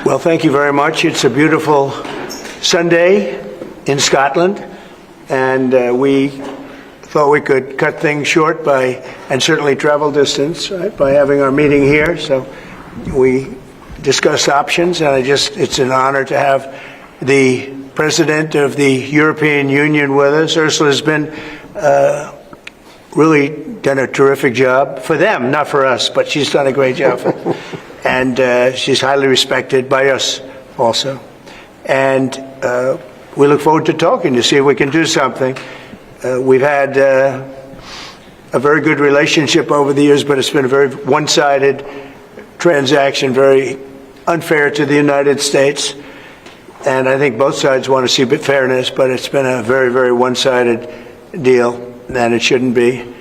Well, thank you very much. It's a beautiful Sunday in Scotland, and we thought we could cut things short and certainly travel distance, right, by having our meeting here. So we discussed options, and it's an honor to have the President of the European Union with us. Ursula's been really done a terrific job for them, not for us, but she's done a great job for them. And she's highly respected by us also. And we look forward to talking to see if we can do something. We've had a very good relationship over the years, but it's been a very one-sided transaction, very unfair to the United States. And I think both sides want to see a bit fairness, but it's been a very, very one-sided deal, and it shouldn't be.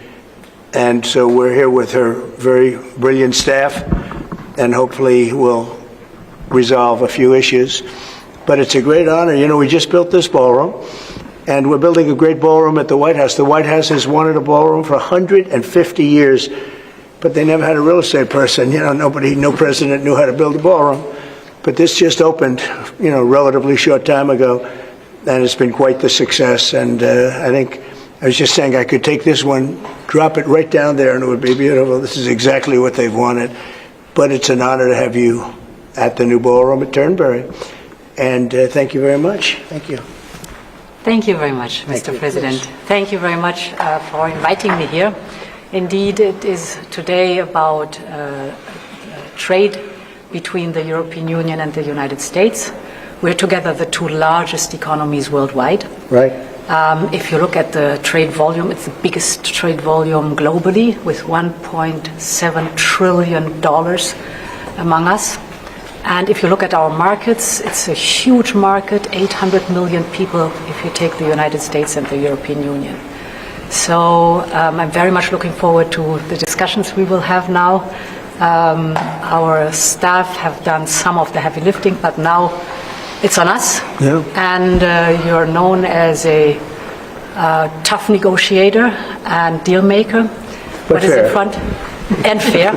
And so we're here with her very brilliant staff, and hopefully we'll resolve a few issues. But it's a great honor. You know, we just built this ballroom, and we're building a great ballroom at the White House. The White House has wanted a ballroom for 150 years, but they never had a real estate person. You know, no president knew how to build a ballroom. But this just opened, you know, a relatively short time ago, and it's been quite the success. And I think, I was just saying I could take this one, drop it right down there, and it would be beautiful. This is exactly what they've wanted. But it's an honor to have you at the new ballroom at Turnberry. And thank you very much. Thank you. Thank you very much, Mr. President. Thank you very much for inviting me here. Indeed, it is today about trade between the European Union and the United States. We're together the two largest economies worldwide. Right. If you look at the trade volume, it's the biggest trade volume globally, with $1.7 trillion among us. And if you look at our markets, it's a huge market, 800 million people if you take the United States and the European Union. So I'm very much looking forward to the discussions we will have now. Our staff have done some of the heavy lifting, but now it's on us. Yeah. And you're known as a tough negotiator and deal maker. But what is in front? And fair.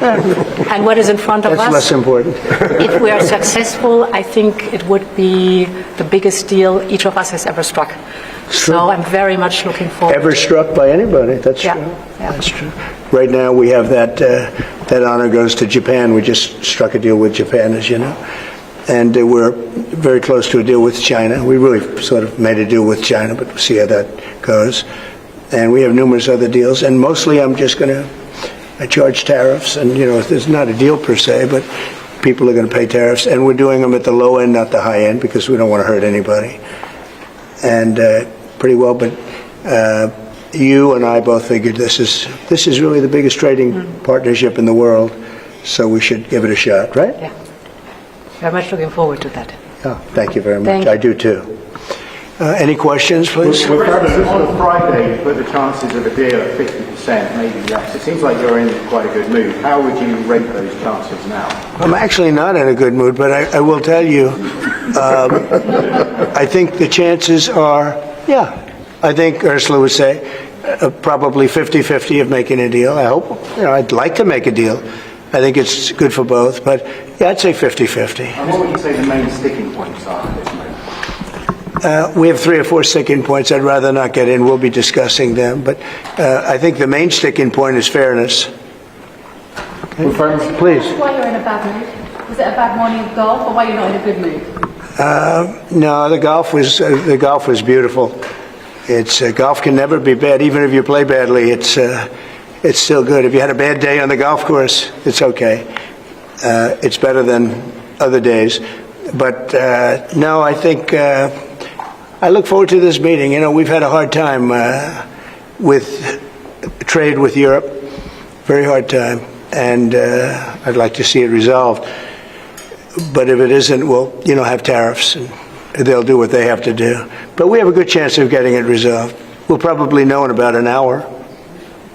And what is in front of us? That's less important. If we are successful, I think it would be the biggest deal each of us has ever struck. So I'm very much looking forward. Ever struck by anybody? That's true. Yeah. That's true. Right now we have that honor goes to Japan. We just struck a deal with Japan, as you know. And we're very close to a deal with China. We really sort of made a deal with China, but we'll see how that goes. And we have numerous other deals. And mostly I'm just going to charge tariffs. And, you know, there's not a deal per se, but people are going to pay tariffs. And we're doing them at the low end, not the high end, because we don't want to hurt anybody. And pretty well, but you and I both figured this is really the biggest trading partnership in the world, so we should give it a shot, right? Yeah. Very much looking forward to that. Oh, thank you very much. I do too. Any questions, please? On Friday, you put the chances of a deal at 50%, maybe less. It seems like you're in quite a good mood. How would you rate those chances now? I'm actually not in a good mood, but I will tell you, I think the chances are, I think Ursula would say, probably 50-50 of making a deal. I hope, you know, I'd like to make a deal. I think it's good for both, but yeah, I'd say 50-50. And what would you say the main sticking points are at this moment? We have 3 or 4 sticking points. I'd rather not get in. We'll be discussing them, but I think the main sticking point is fairness. Okay. Please. Why you're in a bad mood? Was it a bad morning of golf, or why you're not in a good mood? No, the golf was beautiful. It's golf can never be bad, even if you play badly. It's still good. If you had a bad day on the golf course, it's okay. It's better than other days. But no, I think I look forward to this meeting. You know, we've had a hard time with trade with Europe, very hard time, and I'd like to see it resolved. But if it isn't, we'll, you know, have tariffs, and they'll do what they have to do. But we have a good chance of getting it resolved. We'll probably know in about an hour.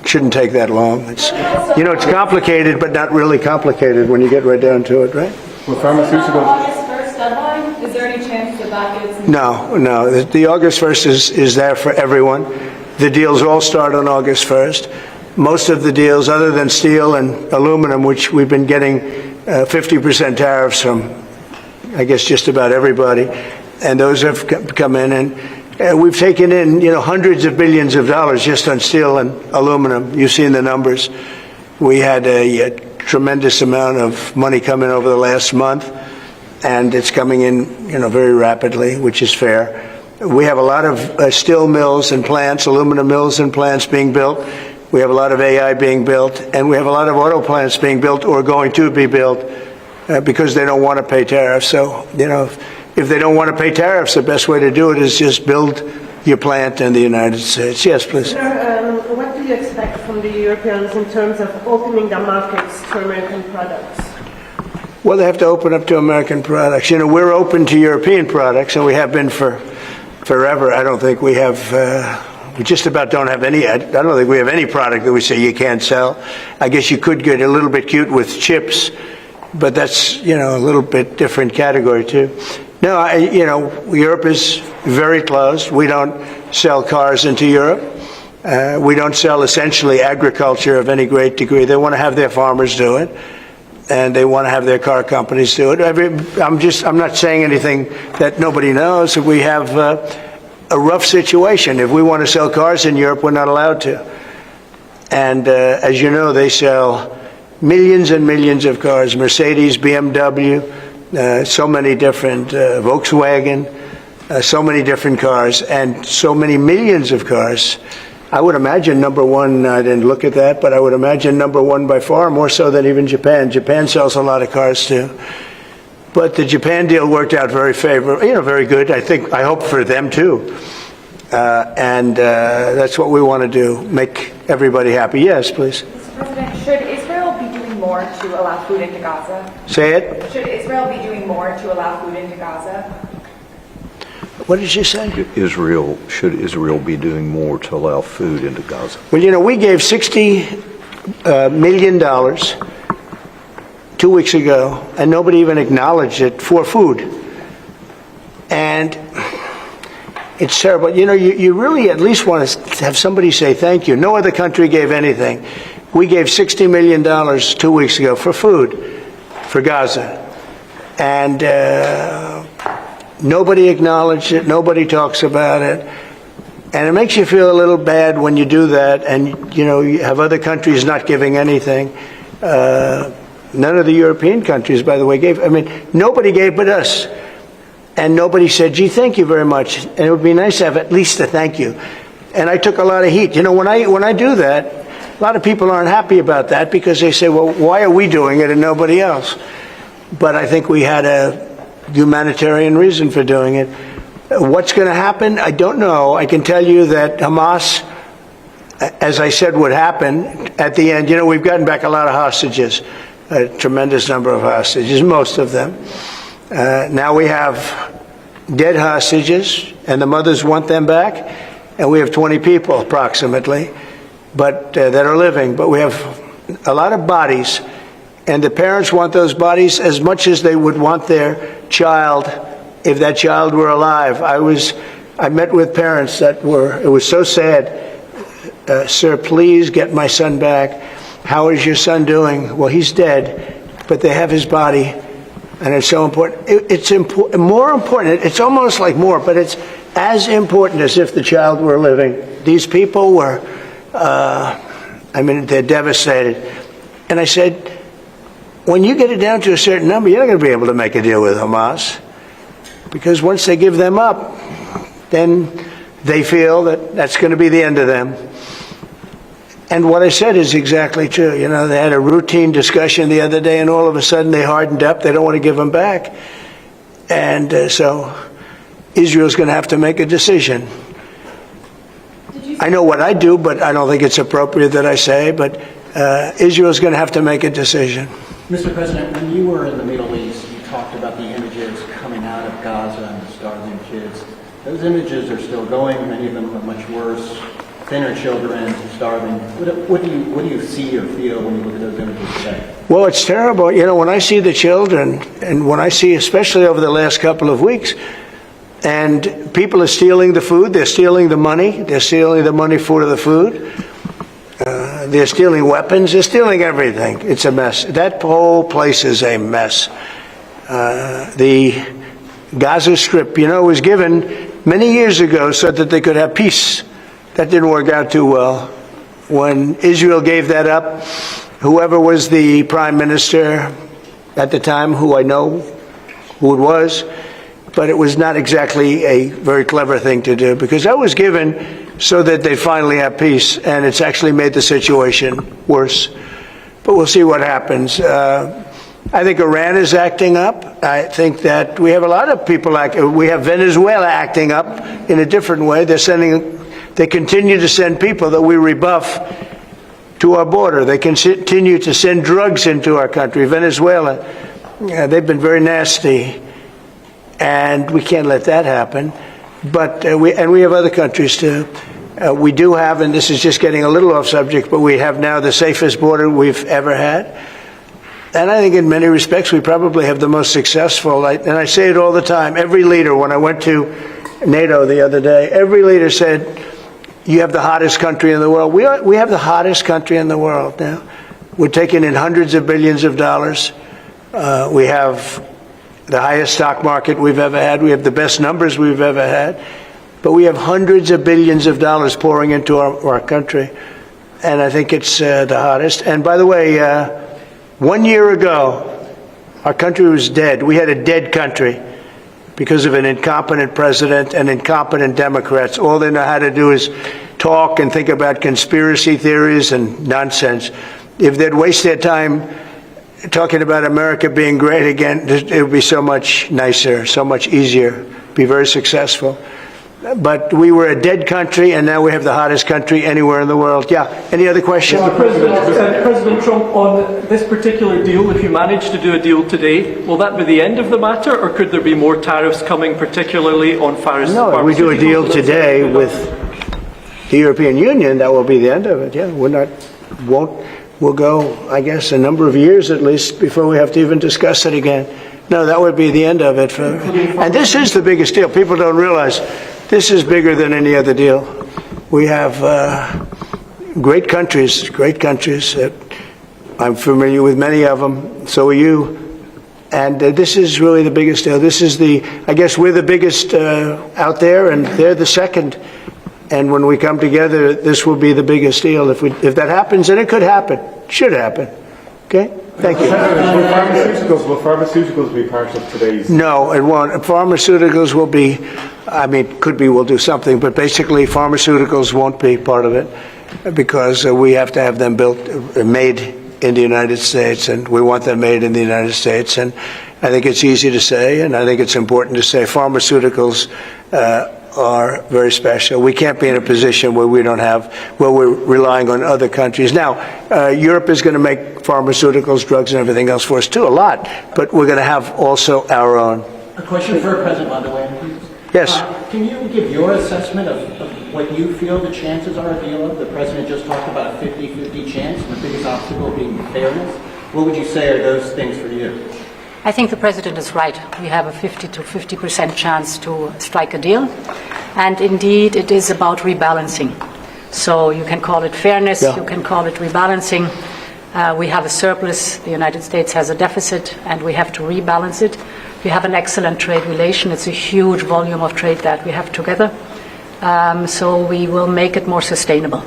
Shouldn't take that long. It's, you know, it's complicated, but not really complicated when you get right down to it, right? Well, pharmaceuticals. August 1st deadline? Is there any chance that that gets? No. The August 1st is there for everyone. The deals all start on August 1st. Most of the deals, other than steel and aluminum, which we've been getting 50% tariffs from I guess just about everybody, and those have come in, and we've taken in, hundreds of billions of dollars just on steel and aluminum. You've seen the numbers. We had a tremendous amount of money come in over the last month, and it's coming in, very rapidly, which is fair. We have a lot of steel mills and plants, aluminum mills and plants being built. We have a lot of AI being built, and we have a lot of auto plants being built or going to be built because they don't want to pay tariffs. So, if they don't want to pay tariffs, the best way to do it is just build your plant in the United States. Yes, please. Sir, what do you expect from the Europeans in terms of opening their markets to American products? Well, they have to open up to American products. We're open to European products, and we have been for forever. I don't think we have, we just about don't have any, I don't think we have any product that we say you can't sell. I guess you could get a little bit cute with chips, but that's, a little bit different category too. No, Europe is very closed. We don't sell cars into Europe. We don't sell essentially agriculture of any great degree. They want to have their farmers do it, and they want to have their car companies do it. I'm not saying anything that nobody knows. We have a rough situation. If we want to sell cars in Europe, we're not allowed to. And as you know, they sell millions and millions of cars, Mercedes, BMW, so many different, Volkswagen, so many different cars, and so many millions of cars. I would imagine number one, I didn't look at that, but I would imagine number one by far, more so than even Japan. Japan sells a lot of cars too. But the Japan deal worked out very favorable, very good. I hope for them too. And that's what we want to do, make everybody happy. Yes, please. Mr. President, should Israel be doing more to allow food into Gaza? Say it. Should Israel be doing more to allow food into Gaza? What did you say? Should Israel be doing more to allow food into Gaza? Well, we gave $60 million 2 weeks ago, and nobody even acknowledged it for food. And it's terrible. You really at least want to have somebody say thank you. No other country gave anything. We gave $60 million 2 weeks ago for food for Gaza. And nobody acknowledged it. Nobody talks about it. And it makes you feel a little bad when you do that and, you have other countries not giving anything. None of the European countries, by the way, gave. Nobody gave but us. And nobody said, gee, thank you very much. And it would be nice to have at least a thank you. And I took a lot of heat. When I do that, a lot of people aren't happy about that because they say, well, why are we doing it and nobody else? But I think we had a humanitarian reason for doing it. What's going to happen? I don't know. I can tell you that Hamas, as I said would happen, at the end, we've gotten back a lot of hostages, a tremendous number of hostages, most of them. Now we have dead hostages, and the mothers want them back, and we have 20 people approximately, but that are living. But we have a lot of bodies, and the parents want those bodies as much as they would want their child if that child were alive. I met with parents it was so sad. Sir, please get my son back. How is your son doing? Well, he's dead, but they have his body, and it's so important. It's more important. It's almost like more, but it's as important as if the child were living. These people were, they're devastated. And I said, when you get it down to a certain number, you're not going to be able to make a deal with Hamas. Because once they give them up, then they feel that that's going to be the end of them. And what I said is exactly true. They had a routine discussion the other day, and all of a sudden they hardened up. They don't want to give them back. And so Israel's going to have to make a decision. I know what I do, but I don't think it's appropriate that I say, but Israel's going to have to make a decision. Mr. President, when you were in the Middle East, you talked about the images coming out of Gaza and the starving kids. Those images are still going. Many of them are much worse. Thinner children, starving. What do you see or feel when you look at those images today? Well, it's terrible. When I see the children, and when I see, especially over the last couple of weeks, and people are stealing the food, they're stealing the money, for the food. They're stealing weapons. They're stealing everything. It's a mess. That whole place is a mess. The Gaza Strip, was given many years ago so that they could have peace. That didn't work out too well. When Israel gave that up, whoever was the prime minister at the time, who I know who it was, but it was not exactly a very clever thing to do, because that was given so that they finally have peace, and it's actually made the situation worse. But we'll see what happens. I think Iran is acting up. I think that we have a lot of people we have Venezuela acting up in a different way. They continue to send people that we rebuff to our border. They continue to send drugs into our country. Venezuela, they've been very nasty, and we can't let that happen. But we have other countries too. We do have, and this is just getting a little off subject, but we have now the safest border we've ever had. And I think in many respects we probably have the most successful, and I say it all the time, every leader, when I went to NATO the other day, every leader said, you have the hottest country in the world. We have the hottest country in the world now. We're taking in hundreds of billions of dollars. We have the highest stock market we've ever had. We have the best numbers we've ever had. But we have hundreds of billions of dollars pouring into our country. And I think it's the hottest. And by the way, 1 year ago, our country was dead. We had a dead country because of an incompetent president and incompetent Democrats. All they know how to do is talk and think about conspiracy theories and nonsense. If they'd waste their time talking about America being great again, it would be so much nicer, so much easier, be very successful. But we were a dead country, and now we have the hottest country anywhere in the world. Yeah, any other questions? President Trump, on this particular deal, if you manage to do a deal today, will that be the end of the matter, or could there be more tariffs coming, particularly on pharmaceuticals? No, if we do a deal today with the European Union, that will be the end of it. Yeah, we'll go, I guess, a number of years at least before we have to even discuss it again. No, that would be the end of it. And this is the biggest deal. People don't realize this is bigger than any other deal. We have great countries. I'm familiar with many of them. So are you. And this is really the biggest deal. I guess we're the biggest out there, and they're the second. And when we come together, this will be the biggest deal. If that happens, and it could happen, should happen. Okay? Thank you. Will pharmaceuticals be part of today's? No, it won't. Pharmaceuticals will be, we'll do something, but basically pharmaceuticals won't be part of it because we have to have them made in the United States, and we want them made in the United States. And I think it's easy to say, and I think it's important to say pharmaceuticals are very special. We can't be in a position where we're relying on other countries. Now, Europe is going to make pharmaceuticals, drugs, and everything else for us too, a lot, but we're going to have also our own. A question for President von der Leyen, please. Yes. Can you give your assessment of what you feel the chances are of the deal? The President just talked about a 50-50 chance, and the biggest obstacle being fairness. What would you say are those things for you? I think the President is right. We have a 50 to 50% chance to strike a deal. And indeed, it is about rebalancing. So you can call it fairness, You can call it rebalancing. We have a surplus, the United States has a deficit, and we have to rebalance it. We have an excellent trade relation. It's a huge volume of trade that we have together. So we will make it more sustainable.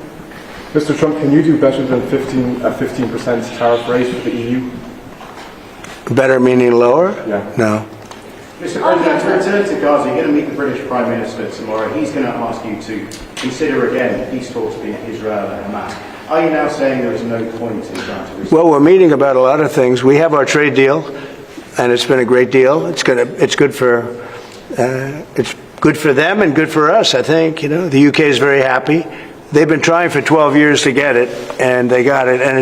Mr. Trump, can you do better than 15% tariff rate for the EU? Better meaning lower? Yeah. No. Mr. President, to return to Gaza, you're going to meet the British Prime Minister tomorrow. He's going to ask you to consider again peace talks between Israel and Hamas. Are you now saying there is no point in trying to resolve? Well, we're meeting about a lot of things. We have our trade deal, and it's been a great deal. It's good for them and good for us, I think. The UK is very happy. They've been trying for 12 years to get it, and they got it, and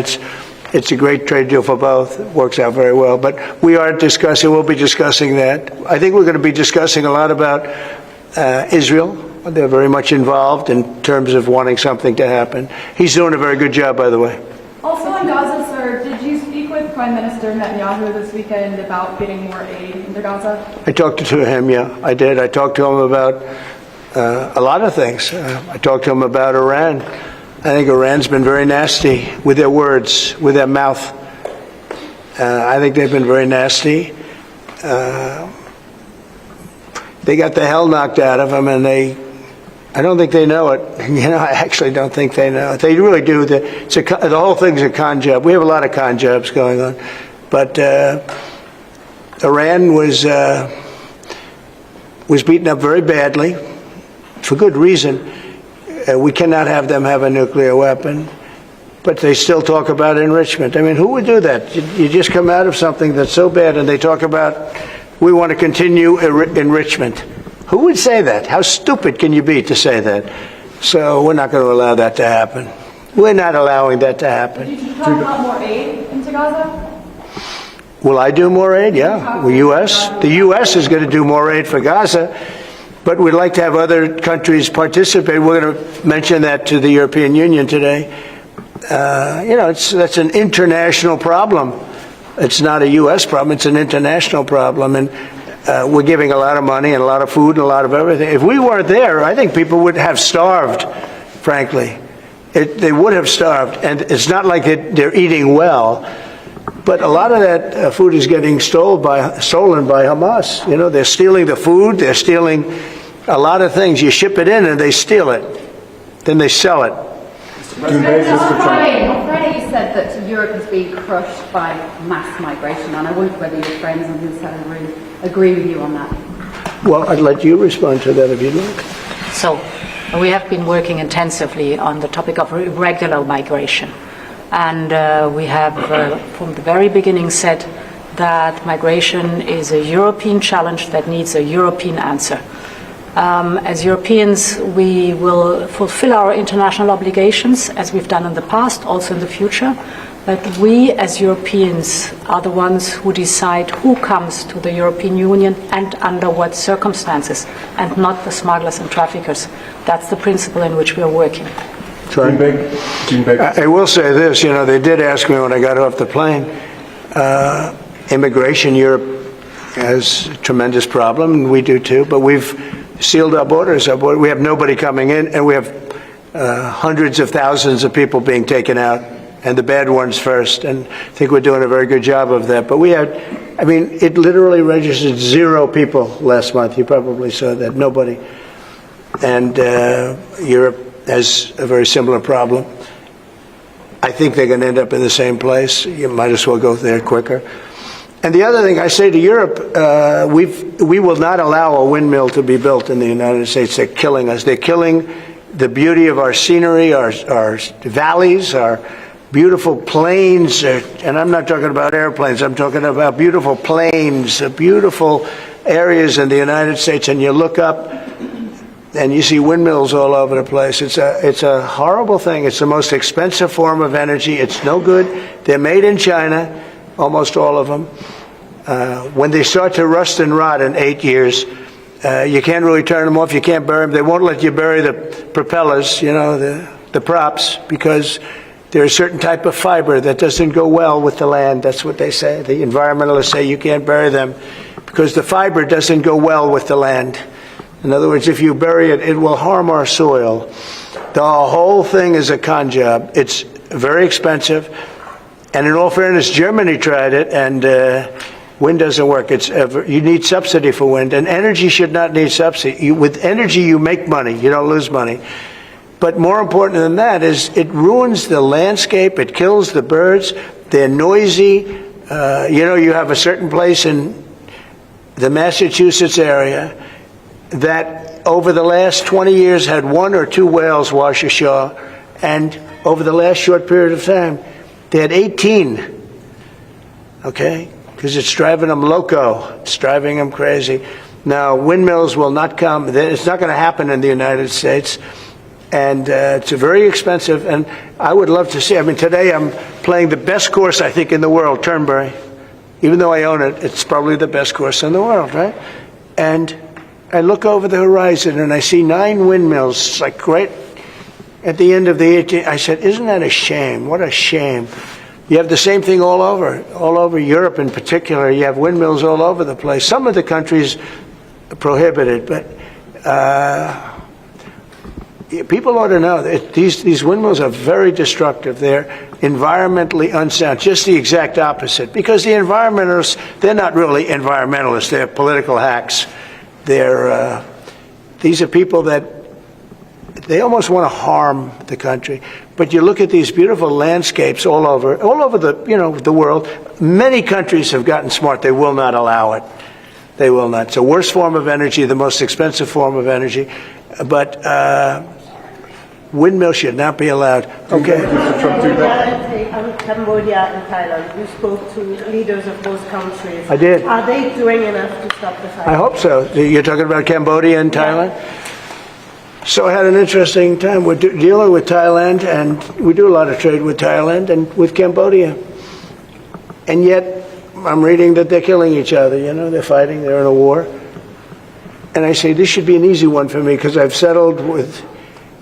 it's a great trade deal for both. It works out very well. But we'll be discussing that. I think we're going to be discussing a lot about Israel. They're very much involved in terms of wanting something to happen. He's doing a very good job, by the way. Also in Gaza, sir, did you speak with Prime Minister Netanyahu this weekend about getting more aid into Gaza? I talked to him, yeah, I did. I talked to him about a lot of things. I talked to him about Iran. I think Iran's been very nasty with their words, with their mouth. I think they've been very nasty. they got the hell knocked out of them, and I don't think they know it. I actually don't think they know it. They really do. The whole thing's a con job. We have a lot of con jobs going on. But Iran was beaten up very badly, for good reason. We cannot have them have a nuclear weapon. But they still talk about enrichment. I mean, who would do that? You just come out of something that's so bad, and they talk about, we want to continue enrichment. Who would say that? How stupid can you be to say that? So we're not going to allow that to happen. We're not allowing that to happen. Did you talk about more aid into Gaza? Will I do more aid? Yeah. The U.S. is going to do more aid for Gaza, but we'd like to have other countries participate. We're going to mention that to the European Union today. That's an international problem. It's not a U.S. problem. It's an international problem, and we're giving a lot of money and a lot of food and a lot of everything. If we weren't there, I think people would have starved, frankly. They would have starved, and it's not like they're eating well, but a lot of that food is getting stolen by Hamas. They're stealing the food. They're stealing a lot of things. You ship it in, and they steal it. Then they sell it. On Friday you said that Europe is being crushed by mass migration, and I wonder whether your friends on this side of the room agree with you on that. Well, I'd let you respond to that if you'd like. So we have been working intensively on the topic of irregular migration. And we have, from the very beginning, said that migration is a European challenge that needs a European answer. As Europeans, we will fulfill our international obligations, as we've done in the past, also in the future. But we, as Europeans, are the ones who decide who comes to the European Union and under what circumstances, and not the smugglers and traffickers. That's the principle in which we are working. Gene Big. I will say this, they did ask me when I got off the plane, immigration, Europe has a tremendous problem, and we do too, but we've sealed our borders. We have nobody coming in, and we have hundreds of thousands of people being taken out, and the bad ones first, and I think we're doing a very good job of that. But it literally registered 0 people last month. You probably saw that, nobody. And Europe has a very similar problem. I think they're going to end up in the same place. You might as well go there quicker. And the other thing I say to Europe, we will not allow a windmill to be built in the United States. They're killing us. They're killing the beauty of our scenery, our valleys, our beautiful plains. And I'm not talking about airplanes. I'm talking about beautiful plains, beautiful areas in the United States. And you look up, and you see windmills all over the place. It's a horrible thing. It's the most expensive form of energy. It's no good. They're made in China, almost all of them. When they start to rust and rot in 8 years, you can't really turn them off. You can't bury them. They won't let you bury the propellers, the props, because there's a certain type of fiber that doesn't go well with the land. That's what they say. The environmentalists say you can't bury them because the fiber doesn't go well with the land. In other words, if you bury it, it will harm our soil. The whole thing is a con job. It's very expensive. And in all fairness, Germany tried it, and wind doesn't work. You need subsidy for wind, and energy should not need subsidy. With energy, you make money. You don't lose money. But more important than that is it ruins the landscape. It kills the birds. They're noisy. You have a certain place in the Massachusetts area that over the last 20 years had 1 or 2 whales wash ashore, and over the last short period of time, they had 18, okay? Because it's driving them loco. It's driving them crazy. Now, windmills will not come. It's not going to happen in the United States, and it's very expensive, and I would love to see. Today I'm playing the best course, I think, in the world, Turnberry. Even though I own it, it's probably the best course in the world, right? And I look over the horizon and I see 9 windmills. It's like right at the end of the 18th. I said, isn't that a shame? What a shame. You have the same thing all over Europe in particular. You have windmills all over the place. Some of the countries prohibit it, but people ought to know that these windmills are very destructive. They're environmentally unsound, just the exact opposite. Because the environmentalists, they're not really environmentalists. They're political hacks. These are people that they almost want to harm the country. But you look at these beautiful landscapes all over the world. Many countries have gotten smart. They will not allow it. They will not. It's the worst form of energy, the most expensive form of energy. But windmills should not be allowed. Okay. On Cambodia and Thailand, you spoke to leaders of both countries. I did. Are they doing enough to stop the fight? I hope so. You're talking about Cambodia and Thailand? So I had an interesting time. We're dealing with Thailand, and we do a lot of trade with Thailand and with Cambodia. And yet, I'm reading that they're killing each other, they're fighting, they're in a war. And I say, this should be an easy one for me, because I've settled with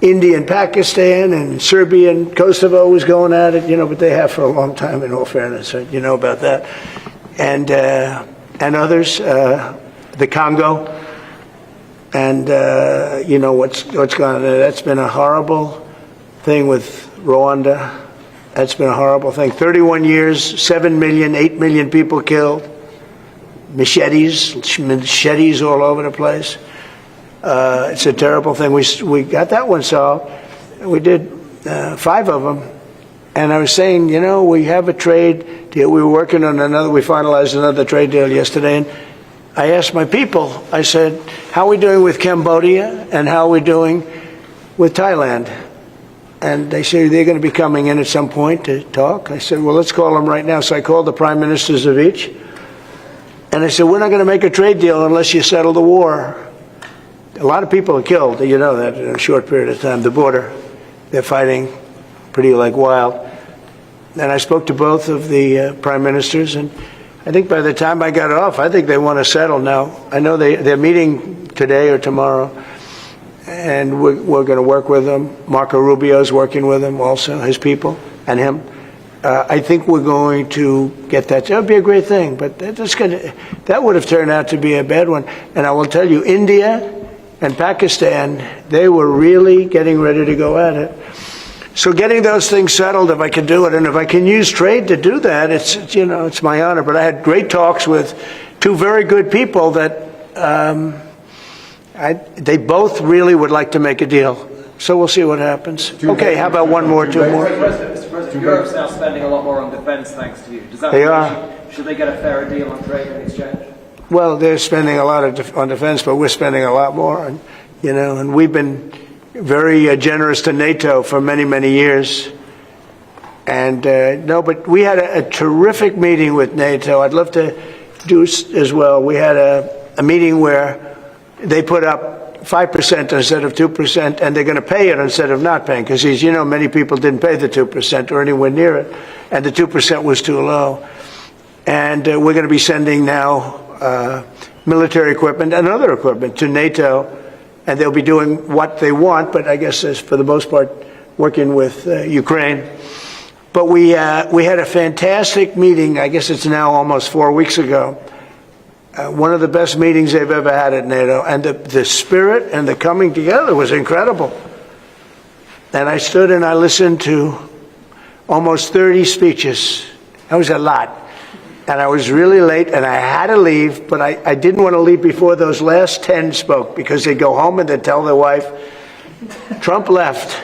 India and Pakistan, and Serbia and Kosovo was going at it, but they have for a long time, in all fairness, you know about that. And others, the Congo, and what's gone on there. That's been a horrible thing with Rwanda. That's been a horrible thing. 31 years, 7 million, 8 million people killed. Machetes all over the place. It's a terrible thing. We got that one solved. We did 5 of them. And I was saying, we have a trade deal. We were working on another. We finalized another trade deal yesterday. And I asked my people, I said, how are we doing with Cambodia and how are we doing with Thailand? And they say they're going to be coming in at some point to talk. I said, well, let's call them right now. So I called the prime ministers of each. And I said, we're not going to make a trade deal unless you settle the war. A lot of people are killed, that in a short period of time. The border, they're fighting pretty like wild. And I spoke to both of the prime ministers, and I think by the time I got off, I think they want to settle now. I know they're meeting today or tomorrow, and we're going to work with them. Marco Rubio's working with them also, his people, and him. I think we're going to get that. That would be a great thing, but that would have turned out to be a bad one. And I will tell you, India and Pakistan, they were really getting ready to go at it. So getting those things settled, if I can do it, and if I can use trade to do that, it's my honor. But I had great talks with 2 very good people that they both really would like to make a deal. So we'll see what happens. Okay, how about 1 more, 2 more? Mr. President, Europe's now spending a lot more on defence thanks to you. Does that mean should they get a fairer deal on trade and exchange? Well, they're spending a lot on defense, but we're spending a lot more, and we've been very generous to NATO for many, many years. And but we had a terrific meeting with NATO. I'd love to do as well. We had a meeting where they put up 5% instead of 2%, and they're going to pay it instead of not paying, because as you know, many people didn't pay the 2% or anywhere near it, and the 2% was too low. And we're going to be sending now military equipment and other equipment to NATO, and they'll be doing what they want, but I guess for the most part working with Ukraine. But we had a fantastic meeting. I guess it's now almost 4 weeks ago. One of the best meetings they've ever had at NATO, and the spirit and the coming together was incredible. And I stood and I listened to almost 30 speeches. That was a lot. And I was really late, and I had to leave, but I didn't want to leave before those last 10 spoke, because they'd go home and they'd tell their wife, Trump left.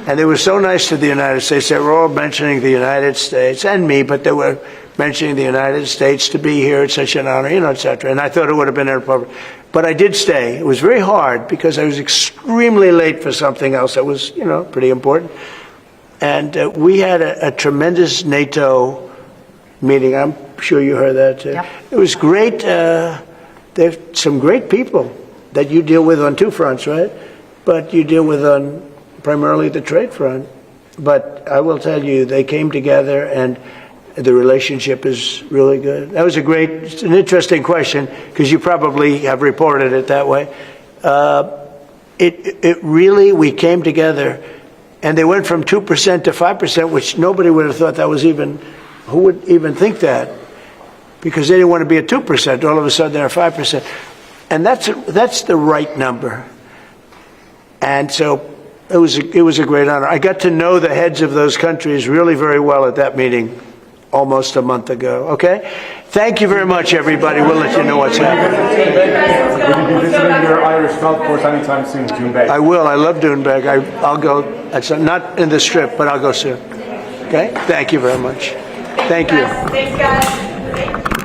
And they were so nice to the United States. They were all mentioning the United States, and me, but they were mentioning the United States to be here. It's such an honor, et cetera. And I thought it would have been inappropriate. But I did stay. It was very hard, because I was extremely late for something else that was, pretty important. And we had a tremendous NATO meeting. I'm sure you heard that too. Yep. It was great. There's some great people that you deal with on 2 fronts, right? But you deal with on primarily the trade front. But I will tell you, they came together, and the relationship is really good. That was it's an interesting question, because you probably have reported it that way. It really, we came together, and they went from 2% to 5%, which nobody would have thought that was even. Who would even think that? Because they didn't want to be at 2%. All of a sudden, they're 5%. And that's the right number. And so it was a great honor. I got to know the heads of those countries really very well at that meeting almost a month ago, okay? Thank you very much, everybody. We'll let you know what's happening. Will you be visiting your Irish golf course anytime soon, Doonbeg? I will. I love Doonbeg. I'll go. It's not in the Strip, but I'll go soon. Okay? Thank you very much. Thank you. Thanks, guys.